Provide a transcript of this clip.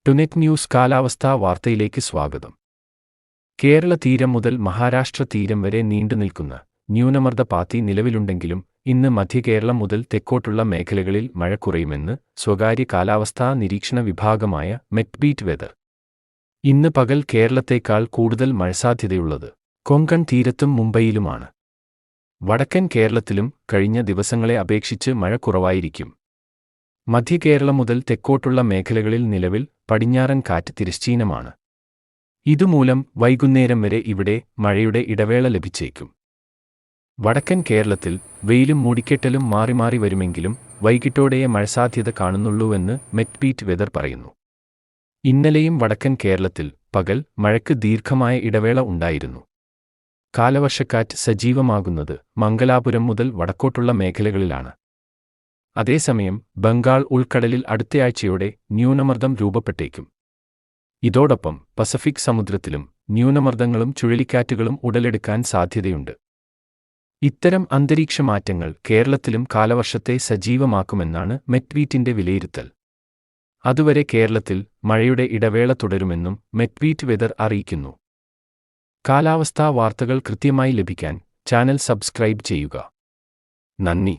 ടുനെറ്റ് news കാലാവസ്ഥാ വാർത്തയിലേക്ക് സ്വാഗതം. കേരള തീരം മുതൽ മഹാരാഷ്ട്ര തീരം വരെ നീണ്ടുനിൽക്കുന്ന ന്യൂനമർദ്ദപാത്തി നിലവിലുണ്ടെങ്കിലും ഇന്ന് മധ്യകേരളം മുതൽ തെക്കോട്ടുള്ള മേഖലകളിൽ മഴ കുറയുമെന്ന് സ്വകാര്യ കാലാവസ്ഥാ നിരീക്ഷണ വിഭാഗമായ മെറ്റ്ബീറ്റ് വെതർ. ഇന്ന് പകൽ കേരളത്തേക്കാൾ കൂടുതൽ മഴസാധ്യതയുള്ളത് കൊങ്കൺ തീരത്തും മുംബൈയിലുമാണ്. വടക്കൻ കേരളത്തിലും കഴിഞ്ഞ ദിവസങ്ങളെ അപേക്ഷിച്ച് മഴ കുറവായിരിക്കും. മധ്യകേരളം മുതൽ തെക്കോട്ടുള്ള മേഖലകളിൽ നിലവിൽ പടിഞ്ഞാറൻ കാറ്റ് തിരശ്ചീനമാണ്. ഇതുമൂലം വൈകുന്നേരം വരെ ഇവിടെ മഴയുടെ ഇടവേള ലഭിച്ചേക്കും. വടക്കൻ കേരളത്തിൽ വെയിലും മൂടിക്കെട്ടലും മാറി മാറി വരുമെങ്കിലും വൈകിട്ടോടെയേ മഴസാധ്യത കാണുന്നുള്ളൂവെന്ന് മെറ്റ്ബീറ്റ് വെതർ പറയുന്നു. ഇന്നലെയും വടക്കൻ കേരളത്തിൽ പകൽ മഴയ്ക്ക് ദീർഘമായ ഇടവേള ഉണ്ടായിരുന്നു. കാലവർഷക്കാറ്റ് സജീവമാകുന്നത് മംഗലാപുരം മുതൽ വടക്കോട്ടുള്ള മേഖലകളിലാണ്. അതേസമയം ബംഗാൾ ഉൾക്കടലിൽ അടുത്തയാഴ്ചയോടെ ന്യൂനമർദ്ദം രൂപപ്പെട്ടേക്കും. ഇതോടൊപ്പം പസഫിക് സമുദ്രത്തിലും ന്യൂനമർദ്ദങ്ങളും ചുഴലിക്കാറ്റുകളും ഉടലെടുക്കാൻ സാധ്യതയുണ്ട്. ഇത്തരം അന്തരീക്ഷ മാറ്റങ്ങൾ കേരളത്തിലും കാലവർഷത്തെ സജീവമാക്കുമെന്നാണ് മെറ്റ്ബീറ്റിന്റെ വിലയിരുത്തൽ. അതുവരെ കേരളത്തിൽ മഴയുടെ ഇടവേള തുടരുമെന്നും മെറ്റ്ബീറ്റ് വെതർ അറിയിക്കുന്നു. കാലാവസ്ഥാ വാർത്തകൾ കൃത്യമായി ലഭിക്കാൻ ചാനൽ സബ്സ്ക്രൈബ് ചെയ്യുക. നന്ദി.